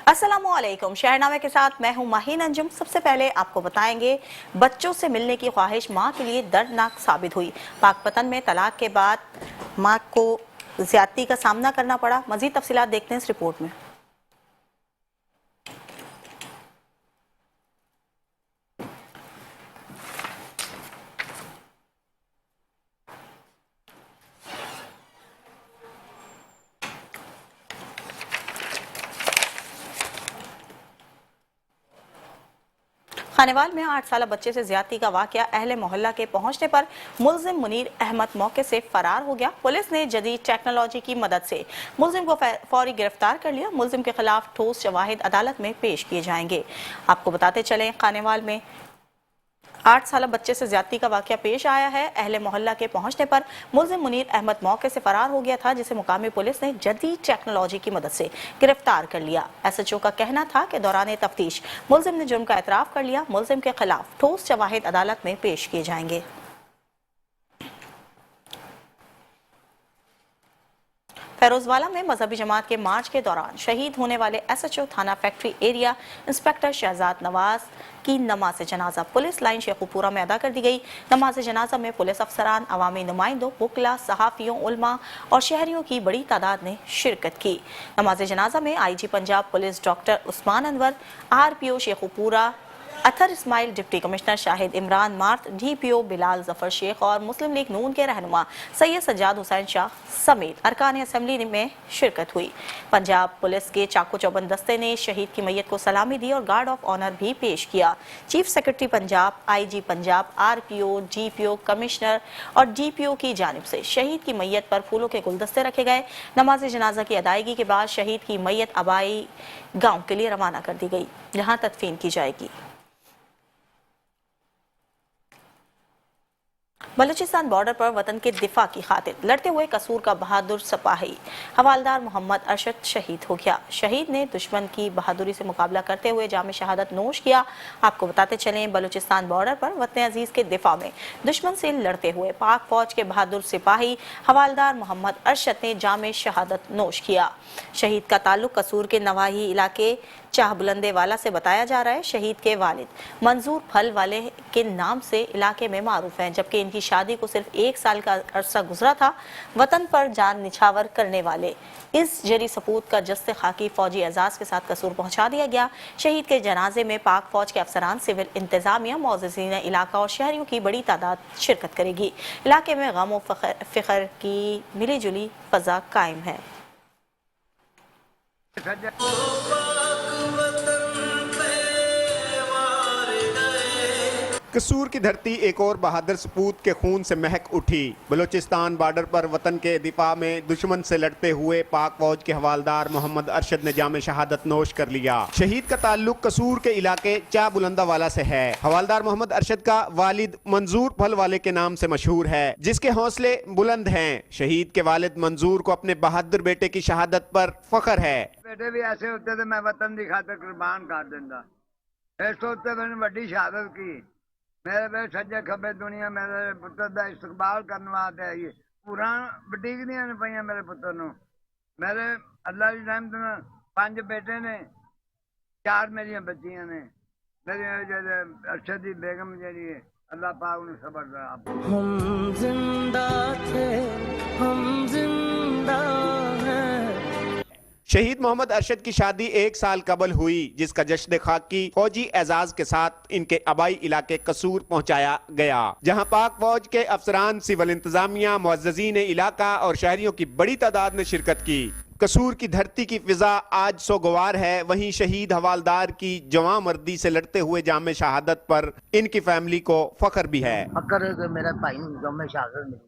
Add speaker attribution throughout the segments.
Speaker 1: अस्सलामुअलैकुम। शहरनामे के साथ मैं हूं माहीन अंजुम। सबसे पहले आपको बताएंगे, बच्चों से मिलने की ख्वाहिश मां के लिए दर्दनाक साबित हुई। पाकपतन में तलाक के बाद मां को ज्यादती का सामना करना पड़ा। मजीद तफसीलात देखते हैं इस रिपोर्ट में। खानेवाल में 8 साल बच्चे से ज्यादती का वाकया अहले मोहल्ला के पहुंचने पर मुलजिम मुनीर अहमद मौके से फरार हो गया। पुलिस ने जदीद टेक्नोलॉजी की मदद से मुलजिम को फौरी गिरफ्तार कर लिया। मुलजिम के खिलाफ ठोस शवाहिद अदालत में पेश किए जाएंगे। आपको बताते चले, खानेवाल में 8 साल बच्चे से ज्यादती का वाकया पेश आया है। अहले मोहल्ला के पहुंचने पर मुलजिम मुनीर अहमद मौके से फरार हो गया था, जिसे मुकामी पुलिस ने जदीद टेक्नोलॉजी की मदद से गिरफ्तार कर लिया। SHO का कहना था कि दौरान तफ्तीश मुलजिम ने जुर्म का एतराफ कर लिया। मुलजिम के खिलाफ ठोस शवाहिद अदालत में पेश किए जाएंगे। फैरोजवाला में मजहबी जमात के मार्च के दौरान शहीद होने वाले SHO थाना factory area inspector Shahzad Nawaz की नमाज जनाजा पुलिस लाइन शेखुपुरा में अदा कर दी गई। नमाज जनाजा में पुलिस अफसरान, अवामी नुमाइंदों, वकला, सहाफ़ियों, उलमा और शहरियों की बड़ी तादाद ने शिरकत की। नमाज जनाजा में IG Punjab police doctor Usman Anwar, RPO Sheikhupura Athar Ismail, deputy commissioner Shahid Imran मार्थ, DPO बिलाल जफर शेख और मुस्लिम लीग नून के रहनुमा सैयद सज्जाद हुसैन शाह समेत अरकान असेंबली में शिरकत हुई। पंजाब पुलिस के चाको चौबंद दस्ते ने शहीद की मैयत को सलामी दी और गार्ड ऑफ ऑनर भी पेश किया। Chief secretary Punjab, IG Punjab, RPO, DPO commissioner और DPO की जानिब से शहीद की मैयत पर फूलों के गुलदस्ते रखे गए। नमाज जनाजा की अदायगी के बाद शहीद की मैयत आबाई गाँव के लिए रवाना कर दी गई, जहाँ तदफीन की जाएगी। बलूचिस्तान बॉर्डर पर वतन के दिफा की खातिर लड़ते हुए कसूर का बहादुर सिपाही हवालदार मोहम्मद अरशद शहीद हो गया। शहीद ने दुश्मन की बहादुरी से मुकाबला करते हुए जाम शहादत नोश किया। आपको बताते चलें, बलूचिस्तान बॉर्डर पर वतन अजीज के दिफा में दुश्मन से लड़ते हुए पाक फौज के बहादुर सिपाही हवालदार मोहम्मद अरशद ने जाम शहादत नोश किया। शहीद का ताल्लुक कसूर के नवाही इलाके चाह बुलंदे वाला से बताया जा रहा है। शहीद के वालिद मंजूर फल वाले के नाम से इलाके में मारूफ हैं, जबकि इनकी शादी को सिर्फ 1 साल का अरसा गुजरा था। वतन पर जान निछावर करने वाले इस जरी सपूत का जस्ते खाकी फौजी एजाज के साथ कसूर पहुंचा दिया गया। शहीद के जनाजे में पाक फौज के अफसरान, सिविल इंतजामिया, मौजूदीन इलाका और शहरियों की बड़ी तादाद शिरकत करेगी। इलाके में गम और फ़िक्र की मिली जुली फजा कायम है।
Speaker 2: कसूर की धरती एक और बहादुर सपूत के खून से महक उठी। बलूचिस्तान बॉर्डर पर वतन के दिफा में दुश्मन से लड़ते हुए पाक फौज के हवालदार मोहम्मद अरशद ने जाम शहादत नोश कर लिया। शहीद का ताल्लुक कसूर के इलाके चा बुलंदा वाला से है। हवालदार मोहम्मद अरशद का वालिद मंजूर फल वाले के नाम से मशहूर है, जिसके हौसले बुलंद हैं। शहीद के वालिद मंजूर को अपने बहादुर बेटे की शहादत पर फख्र है।
Speaker 3: बेटे भी ऐसे होते थे, मैं वतन की खातिर कुर्बान कर देंदा। इस सोचते मैंने बड़ी शहादत की। मेरे बे सज्जे खब्बे दुनिया मेरे पुत्र का इस्तकबाल करने वास्ते आई है। पूरा बटीक नहीं पाइया मेरे पुत्र नू। मेरे अल्लाह की रहमत नाल 5 बेटे ने, 4 मेरिया बच्चियां ने। मेरी अरशद दी बेगम जी है, अल्लाह पाक उन्हें सबर दे।
Speaker 4: हम जिंदा थे, हम जिंदा हैं।
Speaker 2: शहीद मोहम्मद अरशद की शादी 1 साल कबल हुई, जिसका जश्न खाकी फौजी एजाज के साथ इनके आबाई इलाके कसूर पहुंचाया गया, जहां पाक फौज के अफसरान, सिविल इंतजामिया, मुअज्जिजीन इलाका और शहरियों की बड़ी तादाद ने शिरकत की। कसूर की धरती की फिजा आज सोगवार है। वहीं शहीद हवालदार की जवां मर्दी से लड़ते हुए जाम शहादत पर इनकी फैमिली को फख्र भी है।
Speaker 5: फख्र मेरा भाई जाम शहादत मिली।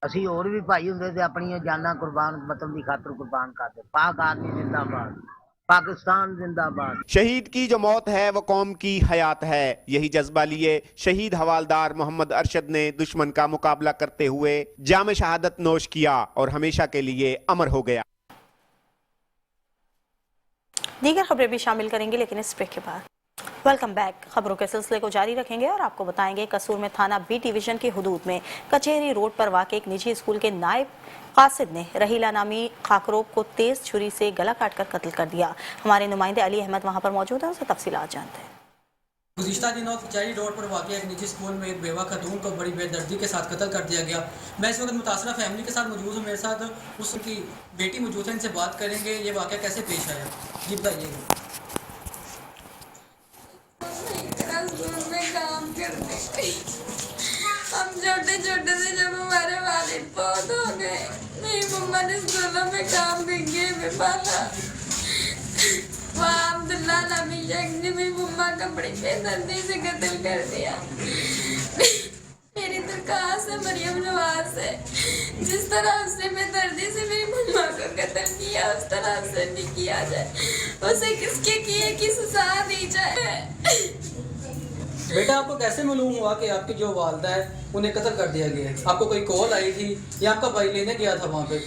Speaker 5: ਅਸੀਂ ਹੋਰ ਵੀ ਭਾਈ ਹੁੰਦੇ ਤੇ ਆਪਣੀਆਂ ਜਾਨਾਂ ਕੁਰਬਾਨ ਵਤਨ ਦੀ ਖਾਤਰ ਕੁਰਬਾਨ ਕਰਦੇ। पाक आर्मी जिंदाबाद, पाकिस्तान जिंदाबाद।
Speaker 2: शहीद की जो मौत है वो कौम की हयात है। यही जज्बा लिए शहीद हवालदार मोहम्मद अरशद ने दुश्मन का मुकाबला करते हुए जाम शहादत नोश किया और हमेशा के लिए अमर हो गया।
Speaker 1: दीगर खबरें भी शामिल करेंगे, लेकिन इस ब्रेक के बाद। Welcome back. खबरों के सिलसिले को जारी रखेंगे और आपको बताएंगे कसूर में थाना बी डिवीजन की हुदूद में कचहरी रोड पर वाक़ एक निजी स्कूल के नायब कासिद ने रहीला नामी खाकरोब को तेज छुरी से गला काटकर कत्ल कर दिया। हमारे नुमाइंदे अली अहमद वहां पर मौजूद हैं, उनसे तफसीलात जानते हैं।
Speaker 6: गुज़िश्ता दिनों कचहरी रोड पर वाक़ एक निजी स्कूल में एक बेवा खतून को बड़ी बेदर्दी के साथ कत्ल कर दिया गया। मैं इस वक्त मुतासरा फैमिली के साथ मौजूद हूँ, मेरे साथ उसकी बेटी मौजूद है, इनसे बात करेंगे ये वाक़ कैसे पेश आया। जी बताइए।
Speaker 7: काम करते हम छोटे छोटे से जब हमारे वालिद बहुत हो गए, मेरी मम्मा ने स्कूलों में काम देंगे मैं बाहर वहाँ अब्दुल्ला नबी शेख ने मेरी मम्मा का बड़ी बेदर्दी से कत्ल कर दिया। मेरी दरखास्त है मरियम नवाज से, जिस तरह उसने बेदर्दी से मेरी मम्मा को कत्ल किया उस तरह से भी किया जाए, उसे किसके किए की सजा दी जाए।
Speaker 6: बेटा आपको कैसे मालूम हुआ कि आपकी जो वालदा है उन्हें कत्ल कर दिया गया है? आपको कोई कॉल आई थी या आपका भाई लेने गया था वहाँ पे?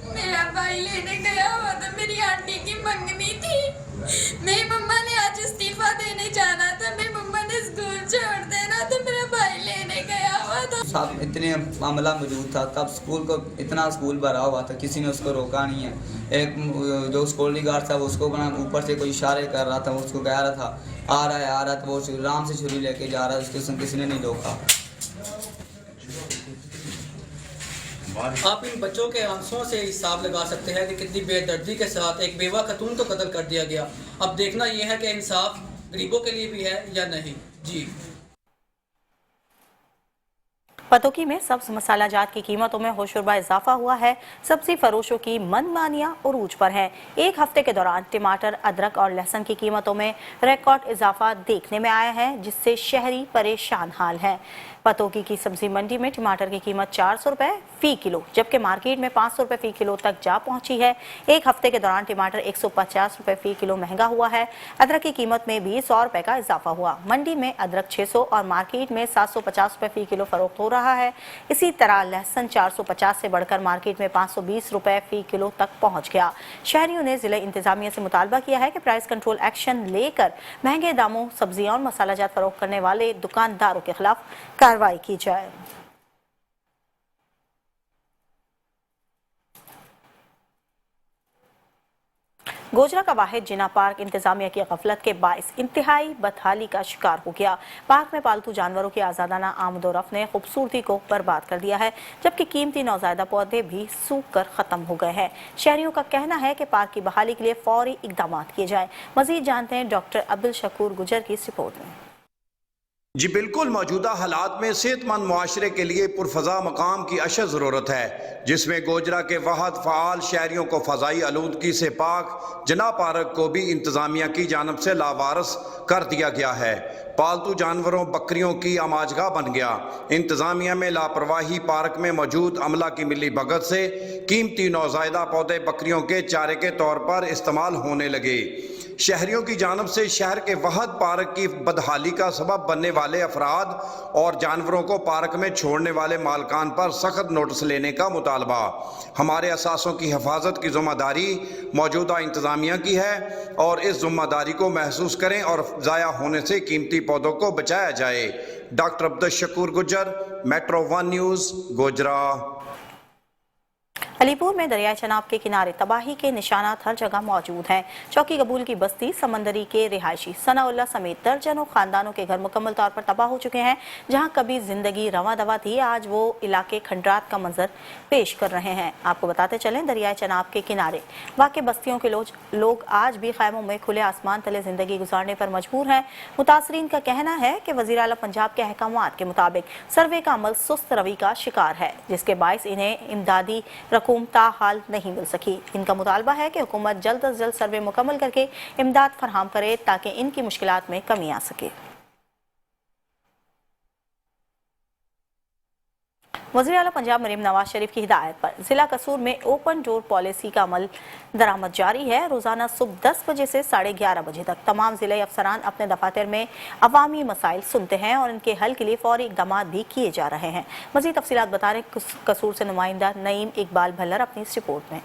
Speaker 7: मेरा भाई लेने गया हुआ था, मेरी आंटी की मंगनी थी। मेरी मम्मा ने आज इस्तीफा देने जाना था, मेरी मम्मा ने स्कूल छोड़ देना तो मेरा भाई लेने गया हुआ था।
Speaker 8: साहब इतने मामला मौजूद था, तब स्कूल को इतना स्कूल भरा हुआ था, किसी ने उसको रोका नहीं है। एक जो सिक्योरिटी गार्ड था उसको बना ऊपर से कोई इशारे कर रहा था, उसको कह रहा था आ रहा है तो वो आराम से छुरी लेके जा रहा है, उसको किसी ने नहीं रोका।
Speaker 6: आप इन बच्चों के आंसुओं से हिसाब लगा सकते हैं कि कितनी बेदर्दी के साथ एक बेवा खतून को कत्ल कर दिया गया। अब देखना यह है कि इंसाफ गरीबों के लिए भी है या नहीं। जी।
Speaker 1: पतोकी में सब्ज मसाला जात की कीमतों में होशरुबा इजाफा हुआ है। सब्जी फरोशों की मनमानियां उरूज पर हैं। एक हफ्ते के दौरान टमाटर, अदरक और लहसुन की कीमतों में रिकॉर्ड इजाफा देखने में आया है, जिससे शहरी परेशान हाल हैं। पतोकी की सब्जी मंडी में टमाटर की कीमत 400 रुपए फी किलो, जबकि मार्केट में 500 रुपए फी किलो तक जा पहुंची है। एक हफ्ते के दौरान टमाटर 150 रुपए फी किलो महंगा हुआ है। अदरक की कीमत में भी 100 रुपए का इजाफा हुआ। मंडी में अदरक 600 और मार्केट में 750 रुपए फी किलो फरोख्त हो रहा है। इसी तरह लहसुन 450 से बढ़कर मार्केट में 520 रुपए फी किलो तक पहुंच गया। शहरियों ने जिला इंतजामिया से मुतालबा किया है कि प्राइस कंट्रोल एक्शन लेकर महंगे दामों सब्जियां और मसालाजात फरोख्त करने वाले दुकानदारों के खिलाफ कार्रवाई की जाए। गोजरा का वाहिद जिना पार्क इंतजामिया की गफलत के बाइस इंतहाई बदहाली का शिकार हो गया। पार्क में पालतू जानवरों की आजादाना आमदोरफ्त ने खूबसूरती को बर्बाद कर दिया है, जबकि कीमती नौज़ायदा पौधे भी सूख कर खत्म हो गए हैं। शहरियों का कहना है कि पार्क की बहाली के लिए फौरी इकदाम किए जाए। मजीद जानते हैं डॉक्टर अब्दुल शकूर गुजर की इस रिपोर्ट में।
Speaker 9: जी बिल्कुल, मौजूदा हालात में सेहतमंद मुआशरे के लिए पुरफजा मकाम की अशद ज़रूरत है, जिसमें गोजरा के वाहद फ़ाल शहरियों को फ़ज़ाई आलूदगी से पाक जना पार्क को भी इंतज़ामिया की जानब से लावारस कर दिया गया है। पालतू जानवरों बकरियों की आमाजगाह बन गया। इंतज़ामिया में लापरवाही पार्क में मौजूद अमला की मिली भगत से कीमती नौज़ायदा पौधे बकरियों के चारे के तौर पर इस्तेमाल होने लगे। शहरियों की जानब से शहर के वहद पार्क की बदहाली का सबब बनने वाले अफराद और जानवरों को पार्क में छोड़ने वाले मालकान पर सख्त नोटिस लेने का मुतालबा। हमारे असासों की हिफाजत की ज़िम्मेदारी मौजूदा इंतज़ामिया की है और इस ज़िम्मेदारी को महसूस करें और ज़ाया होने से कीमती पौधों को बचाया जाए। डॉक्टर अब्दुल शकूर गुजर, मेट्रो 1 न्यूज़, गोजरा।
Speaker 1: अलीपुर में दरिया चनाब के किनारे तबाही के निशानात हर जगह मौजूद हैं। चौकी कबूल की बस्ती समंदरी के रिहायशी सनाउल्ला समेत दर्जनों खानदानों के घर मुकम्मल तौर पर तबाह हो चुके हैं। जहां कभी जिंदगी रवा दवा थी, आज वो इलाके खंडरात का मंजर पेश कर रहे हैं। आपको बताते चलें, दरिया चनाब के किनारे वाक़ बस्तियों के लोग आज भी खैमों में खुले आसमान तले जिंदगी गुजारने पर मजबूर हैं। मुतासरीन का कहना है कि वज़ीर आला पंजाब के अहकामात के मुताबिक सर्वे का अमल सुस्त रवि का शिकार है, जिसके बायस इन्हें इमदादी रकूम ताहाल नहीं मिल सकी। इनका मुतालबा है कि हुकूमत जल्द अज जल्द सर्वे मुकम्मल करके इमदाद फरहम करे ताकि इनकी मुश्किलात में कमी आ सके। वज़ीर आला पंजाब मरीम नवाज शरीफ की हिदायत पर जिला कसूर में ओपन डोर पॉलिसी का अमल दरामद जारी है। रोजाना सुबह 10 बजे से 11:30 बजे तक तमाम जिले अफसरान अपने दफातर में अवामी मसाइल सुनते हैं और इनके हल के लिए फौरी इकदाम भी किए जा रहे हैं। मज़ीद तफसीलात बता रहे कसूर से नुमाइंदा नईम इकबाल भल्लर अपनी इस रिपोर्ट में।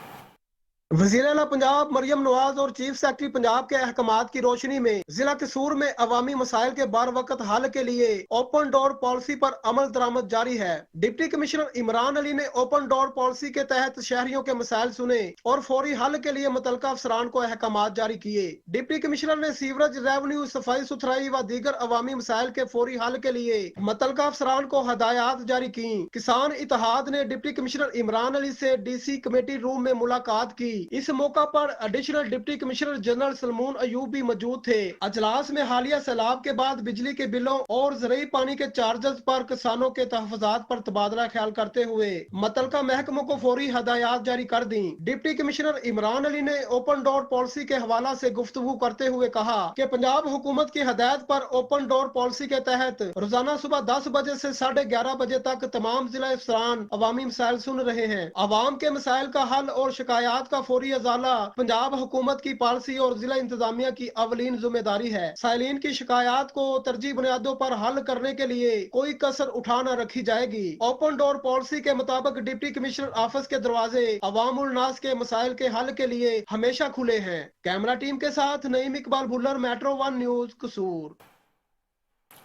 Speaker 10: वज़ीर आला पंजाब मरियम नवाज और चीफ सेक्रेटरी पंजाब के अहकामात की रोशनी में जिला कसूर में अवामी मसाइल के बार वक्त हल के लिए ओपन डोर पॉलिसी पर अमल दरामद जारी है। डिप्टी कमिश्नर इमरान अली ने ओपन डोर पॉलिसी के तहत शहरियों के मसाइल सुने और फौरी हल के लिए मुतलका अफसरान को अहकामात जारी किए। डिप्टी कमिश्नर ने सीवरेज, रेवेन्यू, सफाई सुथराई व दीगर अवामी मसाइल के फौरी हल के लिए मुतलका अफसरान को हदायत जारी की। किसान इत्तेहाद ने डिप्टी कमिश्नर इमरान अली से DC कमेटी रूम में मुलाकात की। इस मौका पर additional deputy commissioner general Salmoon Ayub भी मौजूद थे। अजलास में हालिया सैलाब के बाद बिजली के बिलों और ज़रूरी पानी के चार्जेस पर किसानों के तहफ़्फ़ुज़ात पर तबादला ख्याल करते हुए मुतलका महकमों को फौरी हदायत जारी कर दी। डिप्टी कमिश्नर इमरान अली ने ओपन डोर पॉलिसी के हवाला से गुफ्तगू करते हुए कहा कि पंजाब हुकूमत की हदायत पर ओपन डोर पॉलिसी के तहत रोजाना सुबह 10 बजे से 11:30 बजे तक तमाम जिला अफसरान अवामी मसाइल सुन रहे हैं। अवाम के मसाइल का हल और शिकायत का फौरी अजाला पंजाब हुकूमत की पॉलिसी और जिला इंतजामिया की अवलीन जिम्मेदारी है। साइलिन की शिकायत को तरजीह बुनियादों पर हल करने के लिए कोई कसर उठा न रखी जाएगी। ओपन डोर पॉलिसी के मुताबिक डिप्टी कमिश्नर ऑफिस के दरवाजे अवामुल नास के मसाइल के हल के लिए हमेशा खुले हैं। कैमरा टीम के साथ नईम इकबाल भुल्लर, Metro 1 न्यूज, कसूर।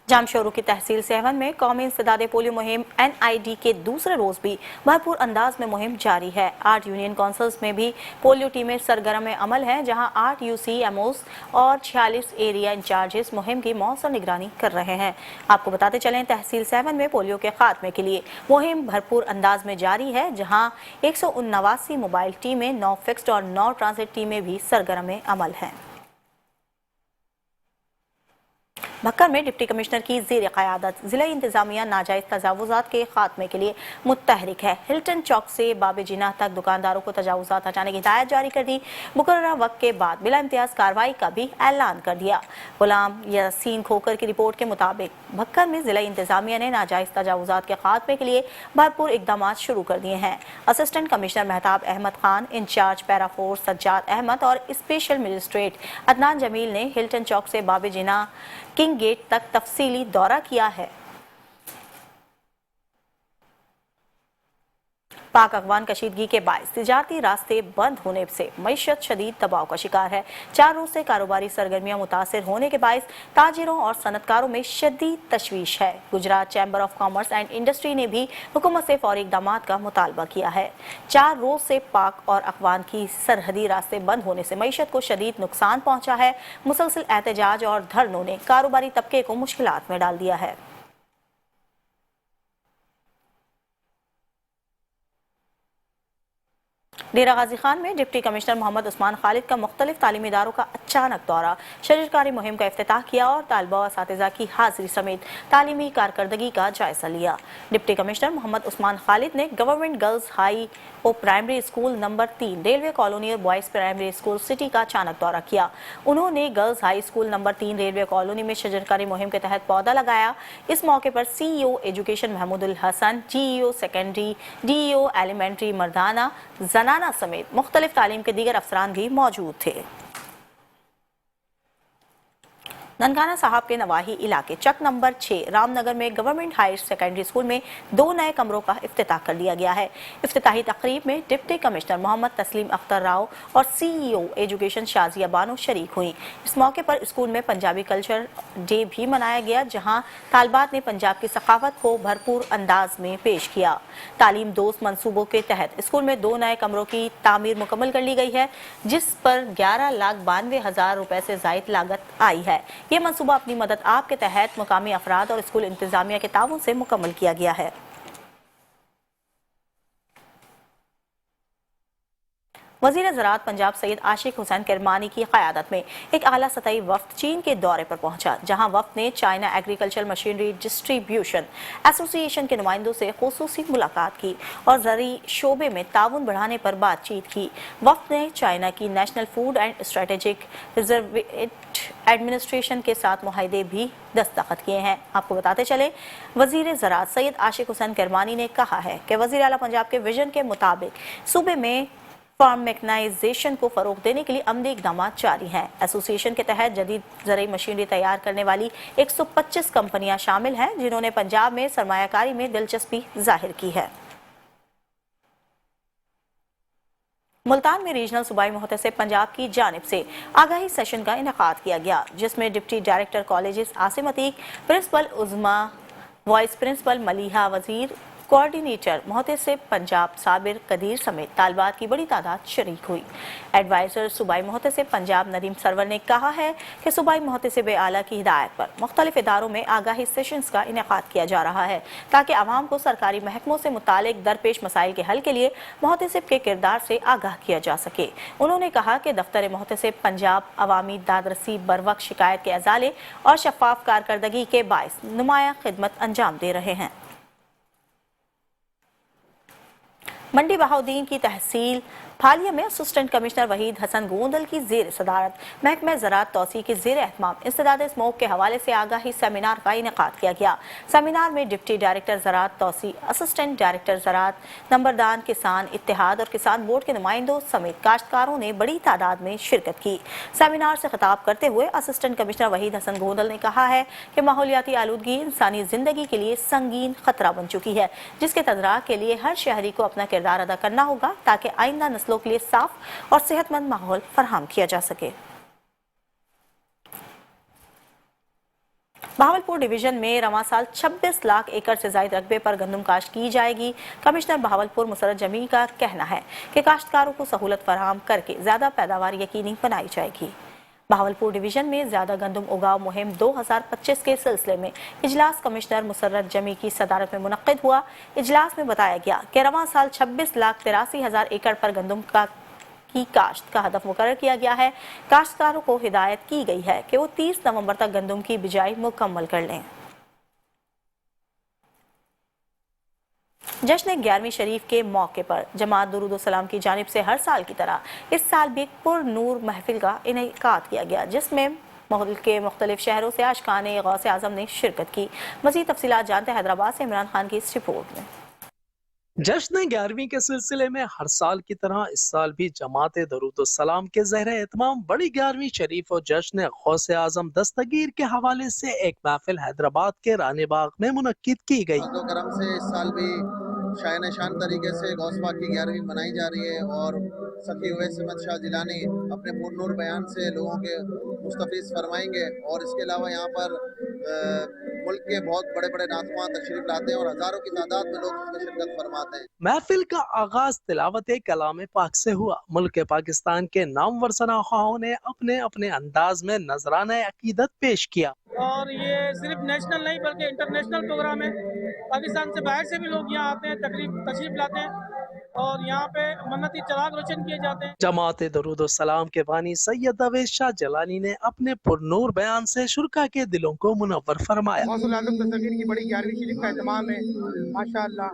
Speaker 1: जामशोरू की तहसील सेवन में कौमी इंसदादे पोलियो मुहिम NID के दूसरे रोज भी भरपूर अंदाज में मुहिम जारी है। 8 यूनियन काउंसिल्स में भी पोलियो टीमें सरगर्म अमल हैं, जहां 8 UCMOs और 46 एरिया इंचार्जेस मुहिम की मौसर निगरानी कर रहे हैं। आपको बताते चलें, तहसील सेवन में पोलियो के खात्मे के लिए मुहिम भरपूर अंदाज में जारी है, जहाँ 179 मोबाइल टीमें, 9 फिक्स्ड और 9 ट्रांजिट टीमें भी सरगर्म अमल हैं। भक्कर में डिप्टी कमिश्नर की ज़ेर क़यादत जिला इंतजामिया नाजायज़ तजावुज़ात के खात्मे के लिए मुतहरिक है। हिल्टन चौक से बाब जिना तक दुकानदारों को तजावुज़ात हटाने की हिदायत जारी कर दी। मुकर्ररा वक्त के बाद बिला इम्तियाज़ कार्रवाई का भी ऐलान कर दिया। गुलाम यासीन खोकर की रिपोर्ट के मुताबिक भक्कर में जिला इंतजामिया ने नाजायज़ तजावुज़ात के खात्मे के लिए भरपूर इक़दाम शुरू कर दिए हैं। Assistant commissioner Mahtab Ahmed Khan, incharge para force Sajjad Ahmed और स्पेशल मजिस्ट्रेट अदनान जमील ने हिल्टन चौक से बाब जिना किंग गेट तक तफसीली दौरा किया है। पाक अफगान कशीदगी के बायस तिजारती रास्ते बंद होने से मईशत शदीद दबाव का शिकार है। 4 रोज से कारोबारी सरगर्मियां मुतासिर होने के बायस ताजिरों और सनतकारों में शदीद तशवीश है। Gujarat chamber of commerce and industry ने भी हुकूमत से फौरी इक़दाम का मुतालबा किया है। 4 रोज से पाक और अफगान की सरहदी रास्ते बंद होने से मईशत को शदीद नुकसान पहुंचा है। मुसलसल एहतजाज और धरनों ने कारोबारी तबके को मुश्किलात में डाल दिया है। डेरा गाजी खान में डिप्टी कमिश्नर मोहम्मद उस्मान खालिद का मुख्तलिफ तालीमी इदारों का अचानक दौरा, शजरकारी मुहिम का इफ्तिताह किया और तालिबा व असातिज़ा की हाजिरी समेत तालीमी कारकर्दगी का जायजा लिया। डिप्टी कमिश्नर मोहम्मद उस्मान खालिद ने गवर्नमेंट गर्ल्स हाई और primary school number 3 railway colony और बॉयज़ प्राइमरी स्कूल सिटी का अचानक दौरा किया। उन्होंने girls high school number 3 railway colony में शजरकारी मुहिम के तहत पौधा लगाया। इस मौके पर CEO education Mahmudul Hasan, GEO secondary, DEO elementary मर्दाना, जनाना समेत मुख्तलिफ तालीम के दीगर अफसरान भी मौजूद थे। ननकाना साहब के नवाही इलाके चक नंबर 6 रामनगर में गवर्नमेंट हायर सेकेंडरी स्कूल में 2 नए कमरों का इफ्तिताह कर दिया गया है। इफ्तिताही तकरीब में डिप्टी कमिश्नर मोहम्मद तस्लीम अख्तर राव और CEO एजुकेशन शाजिया बानो शरीक हुई। इस मौके पर स्कूल में पंजाबी कल्चर डे भी मनाया गया, जहां तालबात ने पंजाब की सकाफत को भरपूर अंदाज में पेश किया। तालीम दोस्त मनसूबों के तहत स्कूल में 2 नए कमरों की तामीर मुकम्मल कर ली गई है, जिस पर 11,92,000 रुपए से जायद लागत आई है। ये मंसूबा अपनी मदद आप के तहत मुकामी अफराद और स्कूल इंतजामिया के ताउन से मुकम्मल किया गया है। वज़ीर ज़राअत पंजाब सैयद आशिक हुसैन किरमानी की क़यादत में एक आला सतही वफ़द चीन के दौरे पर पहुंचा, जहां वफ़द ने China agriculture machinery distribution association के नुमाइंदों से खुसूसी मुलाकात की और ज़रूरी शोबे में ताउन बढ़ाने पर बातचीत की। वफ़द ने चाइना की national food and strategic reserve administration के साथ मुआहदे भी दस्तखत किए हैं। आपको बताते चले, वज़ीर ज़राअत सैयद आशिक हुसैन किरमानी ने कहा है कि वज़ीर आला पंजाब के विजन के मुताबिक सूबे में फार्म मैकेनाइजेशन को फरोग देने के लिए अमली इक़दाम जारी हैं। एसोसिएशन के तहत जदीद ज़रूरी मशीनरी तैयार करने वाली 125 कंपनियां शामिल हैं, जिन्होंने पंजाब में सरमायाकारी में दिलचस्पी जाहिर की है। मुल्तान में रीजनल सूबाई मुहतसिब पंजाब की जानिब से आगाही सेशन का इनेकाद किया गया, जिसमें deputy director colleges Asim Atiq, principal Uzma, vice principal Maliha Wazir, coordinator मुहतसिब पंजाब साबिर कदीर समेत तालबात की बड़ी तादाद शरीक हुई। एडवाइज़र सूबाई मुहतसिब पंजाब नदीम सरवर ने कहा है कि सूबाई मुहतसिब आला की हिदायत पर मुख्तलिफ इदारों में आगाही सेशंस का इनेकाद किया जा रहा है ताकि आवाम को सरकारी महकमों से मुतालिक दरपेश मसाइल के हल के लिए मुहतसिब के किरदार से आगाह किया जा सके। उन्होंने कहा कि दफ्तर मुहतसिब पंजाब अवामी दादरसी बरवक्त शिकायत के अजाले और शफाफ कारकर्दगी के बायस नुमाया खिदमत अंजाम दे रहे हैं। मंडी बहाउद्दीन की तहसील फालिया में असिस्टेंट कमिश्नर वहीद हसन गोंदल की जेर सदारत महकमा ज़राअत तौसी के जेर एहतमाम इंसदाद स्मोक के हवाले से आगाही सेमिनार का इनेकाद किया गया। सेमिनार में डिप्टी डायरेक्टर ज़राअत तौसी, असिस्टेंट डायरेक्टर ज़राअत, नंबरदान किसान इत्तेहाद और किसान बोर्ड के नुमाइंदों समेत काश्तकारों ने बड़ी तादाद में शिरकत की। सेमिनार से खिताब करते हुए असिस्टेंट कमिश्नर वहीद हसन गोंदल ने कहा है कि माहौलियाती आलूदगी इंसानी जिंदगी के लिए संगीन खतरा बन चुकी है, जिसके तदराक के लिए हर शहरी को अपना किरदार अदा करना होगा ताकि आइंदा नस्लों के लिए साफ और सेहतमंद माहौल फराहम किया जा सके। बहावलपुर डिवीजन में रवां साल 26 लाख एकड़ से ज्यादा रकबे पर गंदम काश्त की जाएगी। कमिश्नर बहावलपुर मुसर्रत जमी का कहना है कि काश्तकारों को सहूलत फराहम करके ज्यादा पैदावार यकीनी बनाई जाएगी। बहावलपुर डिवीजन में ज्यादा गंदम उगाव मुहिम 2025 के सिलसिले में इजलास कमिश्नर मुसर्रत जमी की सदारत में मुनक्किद हुआ। इजलास में बताया गया कि रवां साल 26,83,000 एकड़ पर गंदम की काश्त का हदफ मुकर्रर किया गया है। काश्तकारों को हिदायत की गई है कि वो 30 नवंबर तक गंदम की बिजाई मुकम्मल कर लें। जश्न 11वीं शरीफ के मौके पर जमात दुरूद सलाम की जानिब से हर साल की तरह इस साल भी पुर नूर महफिल का इनेकाद किया गया, जिसमें मुल्क के मुख्तलिफ शहरों से आशिकान गौसे आज़म ने शिरकत की। मज़ीद तफसीलात जानते हैं हैदराबाद से इमरान खान की इस रिपोर्ट में।
Speaker 11: जश्न 11वीं के सिलसिले में हर साल की तरह इस साल भी जमात दरूद सलाम के ज़हर एहतमाम बड़ी 11वीं शरीफ और जश्न गौसे आज़म दस्तगीर के हवाले से एक महफिल हैदराबाद के रानी बाग में मुनक्किद की गई।
Speaker 12: करम से इस साल भी शान शान तरीके से गौस पाक की 11वीं मनाई जा रही है और सखी उवैस अहमद शाह जिलानी अपने पुरनूर बयान से लोगों के मुस्तफीज़ फरमाएंगे और इसके अलावा यहाँ पर मुल्क के बहुत बड़े बड़े नाज़ुमान तशरीफ लाते हैं और हजारों की तादाद में लोग इसमें शिरकत फरमाते हैं।
Speaker 11: महफिल का आगाज तिलावत कलाम पाक से हुआ। मुल्क पाकिस्तान के नामवर सनाखाओं ने अपने अपने अंदाज में नजराना अकीदत पेश किया
Speaker 13: और ये सिर्फ नेशनल नहीं बल्कि इंटरनेशनल प्रोग्राम है। पाकिस्तान से बाहर से भी लोग यहाँ आते हैं, तशरीफ लाते हैं और यहाँ पे मन्नती चराग रोशन किए जाते हैं।
Speaker 11: जमात दरूद सलाम के बानी सैयद अवैस शाह जलानी ने अपने पुरनूर बयान से शुरका के दिलों को मुनव्वर फरमाया।
Speaker 13: दस्तगीर की बड़ी 11वीं शरीफ का एहतमाम है। माशाअल्लाह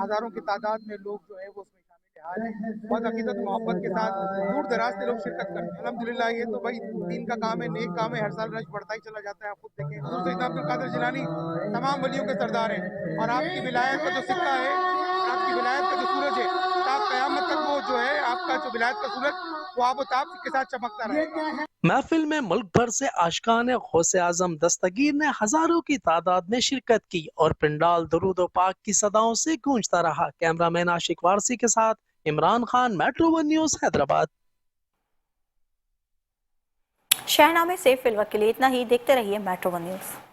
Speaker 13: हजारों की तादाद में लोग जो है वो उसमें शामिल है। बहुत अकीदत मोहब्बत के साथ दूर दराज से लोग शिरकत करते हैं। अल्हम्दुलिल्लाह ये तो भाई दीन का काम है, नेक काम है, हर साल रश बढ़ता ही चला जाता है। आप खुद देखें सैयद अब्दुल कादिर जिलानी तमाम वलियों के सरदार हैं और आपकी विलायत का जो सिक्का है, आपकी विलायत का जो सूरज है, क़यामत तक वो जो है आपका जो विलायत का सूरज वो आब-ओ-ताब के साथ चमकता रहेगा।
Speaker 11: महफिल में मुल्क भर से आशिकान गौसे आज़म दस्तगीर ने हजारों की तादाद में शिरकत की और पंडाल दरूद पाक की सदाओं से गूंजता रहा। कैमरामैन आशिक वारसी के साथ Imran Khan, metro one news Hyderabad.
Speaker 1: शहनामे से फिलवक्त के लिए इतना ही। देखते रहिए मेट्रो वन न्यूज़।